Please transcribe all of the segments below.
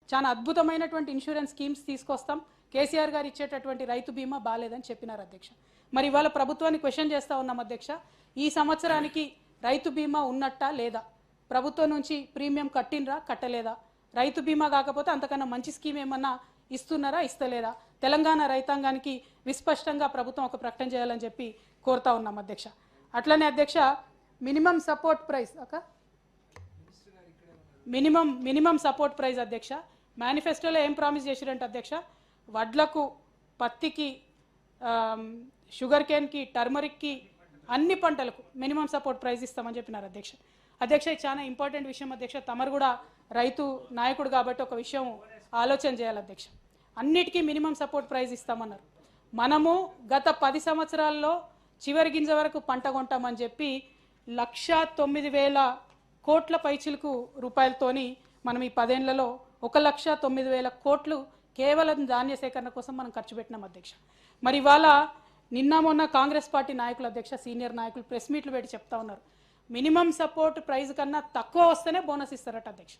చాలా అద్భుతమైనటువంటి insurance schemes తీసుకొస్తాం, కేసీఆర్ గారు ఇచ్చేటటువంటి రైతు బీమా బాలేదని చెప్పినారు అధ్యక్ష. మరి ఇవాళ ప్రభుత్వాన్ని క్వశ్చన్ చేస్తూ ఉన్నాం అధ్యక్ష, ఈ సంవత్సరానికి రైతు బీమా ఉన్నట్టా లేదా, ప్రభుత్వం నుంచి ప్రీమియం కట్టినరా కట్టలేదా, రైతు బీమా కాకపోతే అంతకన్నా మంచి స్కీమ్ ఏమన్నా ఇస్తున్నారా ఇస్తలేదా, తెలంగాణ రైతాంగానికి విస్పష్టంగా ప్రభుత్వం ఒక ప్రకటన చేయాలని చెప్పి కోరుతా ఉన్నాం అధ్యక్ష. అట్లనే అధ్యక్ష minimum support price minimum support price అధ్యక్ష మేనిఫెస్టోలో ఏం ప్రామిస్ చేశారంటే అధ్యక్ష, వడ్లకు, పత్తికి, షుగర్ కేన్కి, టర్మరిక్కి, అన్ని పంటలకు మినిమం సపోర్ట్ ప్రైస్ ఇస్తామని చెప్పినారు అధ్యక్ష. అధ్యక్ష ఇది చాలా ఇంపార్టెంట్ విషయం అధ్యక్ష, తమరు కూడా రైతు నాయకుడు కాబట్టి ఒక విషయం ఆలోచన చేయాలి అధ్యక్ష. అన్నిటికీ మినిమం సపోర్ట్ ప్రైస్ ఇస్తామన్నారు. మనము గత 10 సంవత్సరాల్లో చివరి గింజ వరకు పంట కొంటామని చెప్పి 1,09,000 కోట్ల పైచిలకు రూపాయలతోని మనం ఈ 10 ఏళ్లలో 1,09,000 కోట్లు కేవలం ధాన్య సేకరణ కోసం మనం ఖర్చు పెట్టినాం అధ్యక్ష. మరి ఇవాళ నిన్న మొన్న కాంగ్రెస్ పార్టీ నాయకులు అధ్యక్ష, సీనియర్ నాయకులు ప్రెస్ మీట్లు పెట్టి చెప్తా ఉన్నారు, మినిమం సపోర్ట్ ప్రైస్ కన్నా తక్కువ వస్తేనే బోనస్ ఇస్తారట అధ్యక్ష.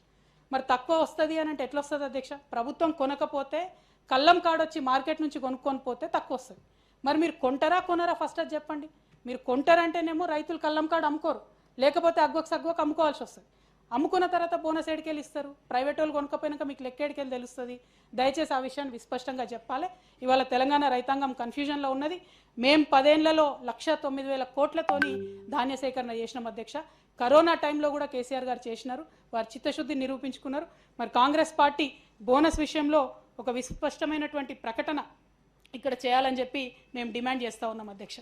మరి తక్కువ వస్తుంది అని అంటే ఎట్లా వస్తుంది అధ్యక్ష? ప్రభుత్వం కొనకపోతే, కళ్ళం కాడొచ్చి మార్కెట్ నుంచి కొనుక్కొని పోతే తక్కువ వస్తుంది. మరి మీరు కొంటారా కొనరా ఫస్ట్ అది చెప్పండి. మీరు కొంటారంటేనేమో రైతులు కళ్ళం కాడ అమ్ముకోరు, లేకపోతే అగ్గొక సగ్గొక అమ్ముకోవాల్సి వస్తుంది. అమ్ముకున్న తర్వాత బోనస్ ఏడికెళ్ళి ఇస్తారు, ప్రైవేట్ వాళ్ళు కొనుక్కపోయినాక మీకు లెక్కేడికెళ్ళి తెలుస్తుంది. దయచేసి ఆ విషయాన్ని విస్పష్టంగా చెప్పాలి. ఇవాళ తెలంగాణ రైతాంగం కన్ఫ్యూజన్లో ఉన్నది. మేము 10 ఏళ్లలో 1,09,000 కోట్లతోని ధాన్య సేకరణ చేసినాం అధ్యక్ష. కరోనా టైంలో కూడా కేసీఆర్ గారు చేసినారు, వారి చిత్తశుద్ధి నిరూపించుకున్నారు. మరి కాంగ్రెస్ పార్టీ బోనస్ విషయంలో ఒక విస్పష్టమైనటువంటి ప్రకటన ఇక్కడ చేయాలని చెప్పి మేము డిమాండ్ చేస్తూ ఉన్నాం అధ్యక్ష.